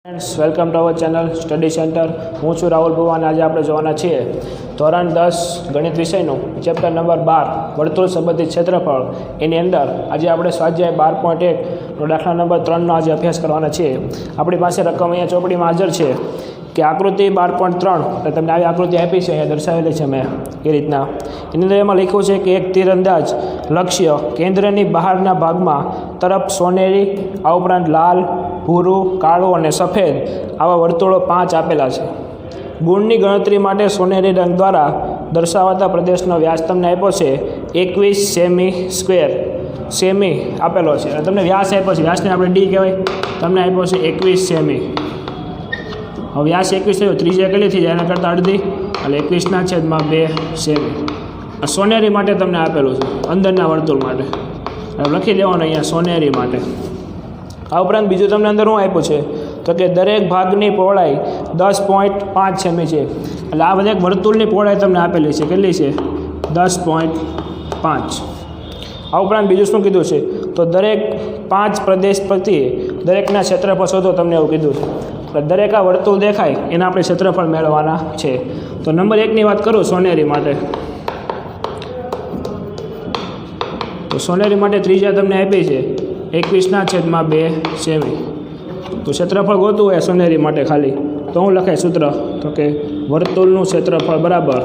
Friends welcome to our channel study centre. हूँ छूँ राहुल भुवा અને આજે આપણે જોવાના છીએ ધોરણ 10 ગણિત વિષયનું ચેપ્ટર નંબર 12 વર્તુળ સંબંધિત ક્ષેત્રફળ। એની અંદર આજે આપણે સ્વાધ્યાય 12.1 નો દાખલા નંબર 3 નો આજે અભ્યાસ કરવાના છીએ। આપણી પાસે રકમ અહીંયા ચોપડીમાં હાજર છે કે આકૃતિ 12.3 એટલે તમને આવી આકૃતિ આપી છે, અહીંયા દર્શાવેલી છે મેં એ રીતના। એની અંદર એમાં લખ્યું છે કે એક તીરંદાજ લક્ષ્ય કેન્દ્રની બહારના ભાગમાં તરફ સોનેરી, આ ઉપરાંત લાલ, ભૂરું, કાળું અને સફેદ આવા વર્તુળો 5 આપેલા છે। ગુણની ગણતરી માટે સોનેરી રંગ દ્વારા દર્શાવાતા પ્રદેશનો વ્યાસ તમને આપ્યો છે 21 સેમી સ્ક્વેર। સેમી આપેલો છે અને તમને વ્યાસ આપ્યો છે, વ્યાસને આપણે ડી કહેવાય, તમને આપ્યો છે 21 સેમી। હવે વ્યાસ 21 થયો, ત્રિજ્યા કેટલી થઈ જાય એના કરતાં અડધી, એટલે 21/2 સેમી। સોનેરી માટે તમને આપેલું છે, અંદરના વર્તુળ માટે લખી દેવાનું અહીંયા સોનેરી માટે। આ ઉપરાંત બીજું તમને અંદર શું આપ્યું છે તો કે દરેક ભાગની પહોળાઈ 10.5 સેમી છે, એટલે આ બધા વર્તુળની પહોળાઈ તમને આપેલી છે, કેટલી છે 10.5। આ ઉપરાંત બીજું શું કીધું છે તો દરેક 5 પ્રદેશ પ્રત્યે દરેકના ક્ષેત્રફળ શોધો, તમને એવું કીધું છે। એટલે દરેક આ વર્તુળ દેખાય એના આપણે ક્ષેત્રફળ મેળવવાના છે। તો નંબર 1ની વાત કરું સોનેરી માટે, તો સોનેરી માટે ત્રિજ્યા તમને આપી છે 21/2 સેમી। તો ક્ષેત્રફળ ગોતવું હોય સોનેરી માટે ખાલી, તો હું લખાય સૂત્ર તો કે વર્તુળનું ક્ષેત્રફળ બરાબર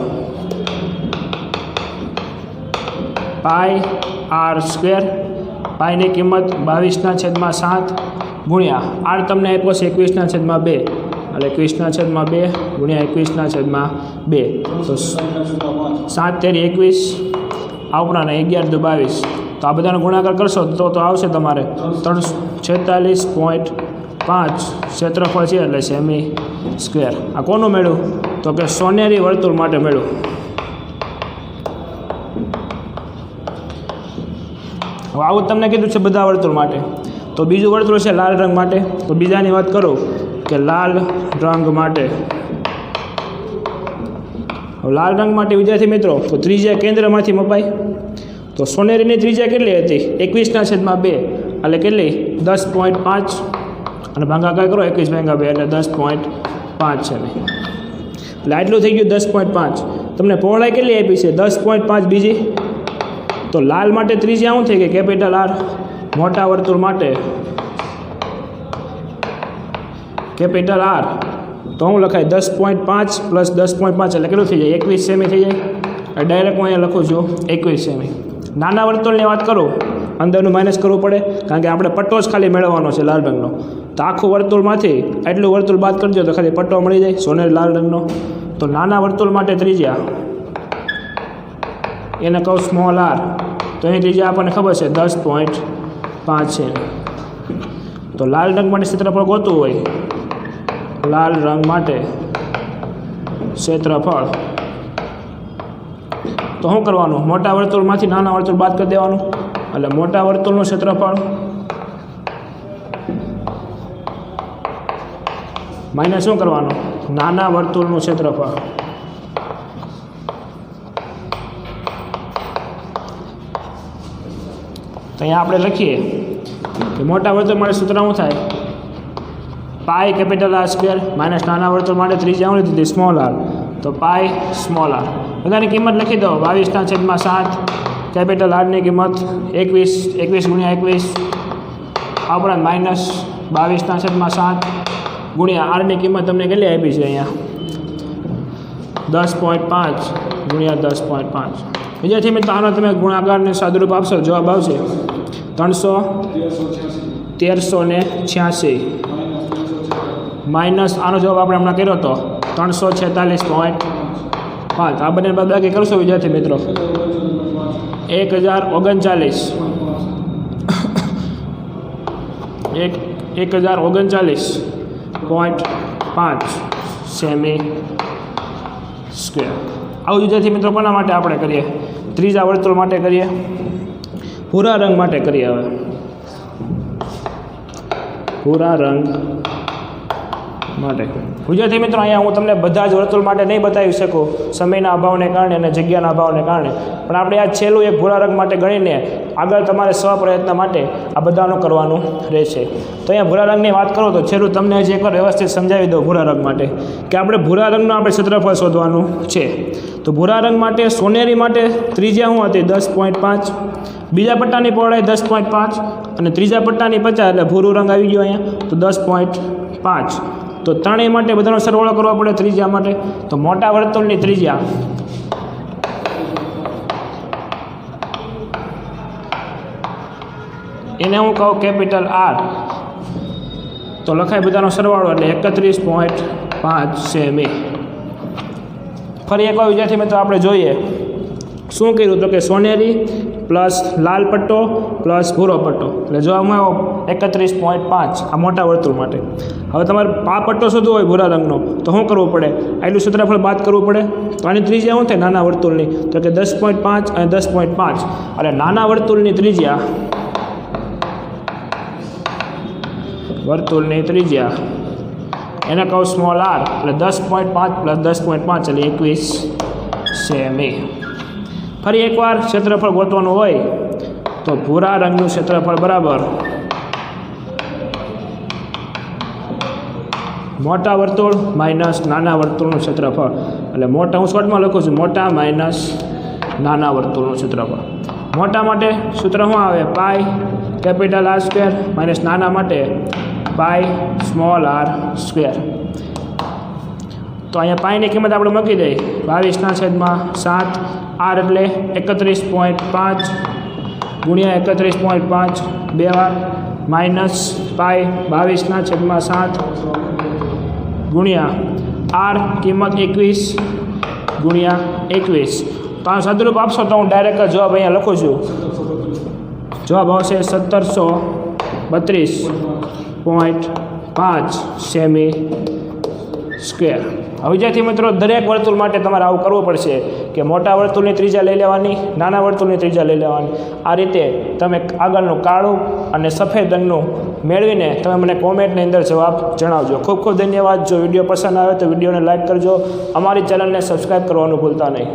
પાઈ આર સ્ક્વેર। પાઈની કિંમત 22/7 ગુણ્યા આર તમને આપ્યો છે 21/2, એટલે 21/2 ગુણ્યા 21/2, તો 7×3 = 21, આ ઉપરાંત 11×2 = 22। તો આ બધાનો ગુણાકાર કરશો તો આવશે તમારે 346.5 ક્ષેત્રફળ છે, એટલે સેમી સ્ક્વેર। આ કોનું મેળવું તો કે સોનેરી વર્તુળ માટે મેળવું। હવે આવું તમને કીધું છે બધા વર્તુળ માટે। તો બીજું વર્તુળ છે લાલ રંગ માટે, તો બીજાની વાત કરું કે લાલ રંગ માટે। લાલ રંગ માટે વિદ્યાર્થી મિત્રો તો ત્રિજ્યા કેન્દ્રમાંથી મપાય, તો સોનેરીની ત્રિજ્યા કેટલી હતી 21/2, એટલે કેટલી 10.5 અને ભાગાકાર કરો 21/2 એટલે 10.5 સેમી। એટલે આટલું થઈ ગયું 10.5। તમને પહોળાઈ કેટલી આપી છે 10.5 બીજી। તો લાલ માટે ત્રિજ્યા શું થઈ ગઈ કેપિટલ આર, મોટા વર્તુળ માટે કેપિટલ આર, તો હું લખાય 10.5 + 10.5 એટલે કેટલું થઈ જાય 21 સેમી થઈ જાય। ડાયરેક્ટ હું અહીંયા લખું છું 21 સેમી। નાના વર્તુળની વાત કરું, અંદરનું માઇનસ કરવું પડે કારણ કે આપણે પટ્ટો જ ખાલી મેળવવાનો છે લાલ રંગનો। તો આખું વર્તુળમાંથી એટલું વર્તુળ બાદ કરજો તો ખાલી પટ્ટો મળી જાય સોનેરી લાલ રંગનો। તો નાના વર્તુળ માટે ત્રિજ્યા એને કહું સ્મોલ આર, તો એની ત્રિજ્યા આપણને ખબર છે 10.5 છે। તો લાલ રંગ માટે ક્ષેત્રફળ ગોતવું હોય, લાલ રંગ માટે ક્ષેત્રફળ, તો શું કરવાનું મોટા વર્તુળમાંથી નાના વર્તુળ બાદ કરી દેવાનું, એટલે મોટા વર્તુળનું ક્ષેત્રફળ માઇનસ શું કરવાનું નાના વર્તુળનું ક્ષેત્રફળ। તો અહીંયા આપણે લખીએ કે મોટા વર્તુળ માટે સૂત્ર શું થાય પાઈ કેપિટલ આર સ્ક્વેર માઇનસ નાના વર્તુળ માટે ત્રિજ્યા શું લીધી સ્મોલ આર, તો પાઈ સ્મોલ આર। બધાની કિંમત લખી દો 22/7, કેપિટલ આરની કિંમત 21 આ ઉપરાંત માઇનસ 22/7 ગુણ્યા આરની કિંમત તમને કેટલી આપી છે અહીંયા 10.5 ગુણ્યા 10.5। વિદ્યાર્થી મિત્રો આનો તમે ગુણાકારને સાદુરૂપ આપશો, જવાબ આવશે 1386 માઇનસ આનો જવાબ આપણે હમણાં કર્યો હતો 346.5। આ બંને બાદબાકી કરશો વિદ્યાર્થી મિત્રો 1039.5 સેમી સ્ક્વેર। આવું વિદ્યાર્થી મિત્રો કોના માટે આપણે કરીએ ત્રીજા વર્તુળ માટે કરીએ, ભૂરા રંગ માટે કરીએ। હવે ભૂરા રંગ માટે. વિદ્યાર્થી મિત્રો, અહીંયા હું તમને બધા જ વર્તુળ માટે નહીં બતાવી શકું સમયના અભાવને કારણે અને જગ્યાના અભાવને કારણે, પણ આપણે આ છેલ્લું એક ભૂરા રંગ માટે ગણીને આગળ તમારે સ્વપ્રયત્ન માટે આ બધાનું કરવાનું રહેશે. તો અહીંયા ભૂરા રંગની વાત કરું તો છેલ્લું તમને હજી એકવાર વ્યવસ્થિત સમજાવી દઉં ભૂરા રંગ માટે કે આપણે ભૂરા રંગનું આપણે ક્ષેત્રફળ શોધવાનું છે. તો ભૂરા રંગ માટે સોનેરી માટે ત્રિજ્યા શું હતી 10.5, બીજા પટ્ટાની પહોળાઈ 10.5 અને ત્રીજા પટ્ટાની 50, એટલે ભૂરું રંગ આવી ગયો અહીંયા તો 10.5. તો ત્રણેય માટે બધાનો સરવાળો કરવો પડે ત્રિજ્યા માટે. તો મોટા વર્તુળની ત્રિજ્યા એને હું કહું કેપિટલ R, તો લખાય બધાનો સરવાળો એટલે 31.5 સેમી. ફરી એકવાર વિદ્યાર્થી મિત્રો આપણે જોઈએ શું કર્યું તો કે સોનેરી પ્લસ લાલ પટ્ટો પ્લસ ભૂરો પટ્ટો, એટલે જો આમાં 31.5 આ મોટા વર્તુળ માટે. હવે તમારે આ પટ્ટો શોધવો હોય ભૂરા રંગનો તો શું કરવું પડે? આટલું ક્ષેત્રફળ બાદ કરવું પડે. તો આની ત્રિજ્યા શું થાય નાના વર્તુળની? તો કે 10.5 અને 10.5, એટલે નાના વર્તુળની ત્રિજ્યા એને કહું સ્મોલ r, એટલે 10.5 પ્લસ 10.5 એટલે 21 સેમી. ફરી એકવાર ક્ષેત્રફળ ગોતવાનું હોય તો ભૂરા રંગનું ક્ષેત્રફળ બરાબર મોટા વર્તુળ માઇનસ નાના વર્તુળનું ક્ષેત્રફળ, એટલે મોટા હું શોર્ટમાં લખું છું મોટા માઇનસ નાના વર્તુળનું ક્ષેત્રફળ. મોટા માટે સૂત્ર શું આવે? પાઈ કેપિટલ R સ્ક્વેર માઇનસ નાના માટે પાઈ સ્મોલ r સ્ક્વેર. તો અહીંયા પાઈની કિંમત આપણે મૂકી દઈએ 22/7, r એટલે 31.5 ગુણ્યા 31.5 બે વાર માઇનસ પાઈ 22/7 ગુણ્યા r કિંમત 21 ગુણ્યા 21. તો આ સદરૂપ આપશો તો હું ડાયરેક્ટ જવાબ અહીંયા લખું છું. જવાબ આવશે 1732.5 સેમી સ્ક્વેર. હવે વિદ્યાર્થી મિત્રો, દરેક વર્તુળ માટે તમારે આવું કરવું પડશે કે મોટા વર્તુળની ત્રિજ્યા લઈ લેવાની, નાના વર્તુળની ત્રિજ્યા લઈ લેવાની. આ રીતે તમે આગળનું કાળું અને સફેદ રંગનું મેળવીને તમે મને કોમેન્ટની અંદર જવાબ જણાવજો. ખૂબ ખૂબ ધન્યવાદ. જો વિડીયો પસંદ આવે તો વિડીયોને લાઇક કરજો. અમારી ચેનલને સબસ્ક્રાઈબ કરવાનું ભૂલતા નહીં.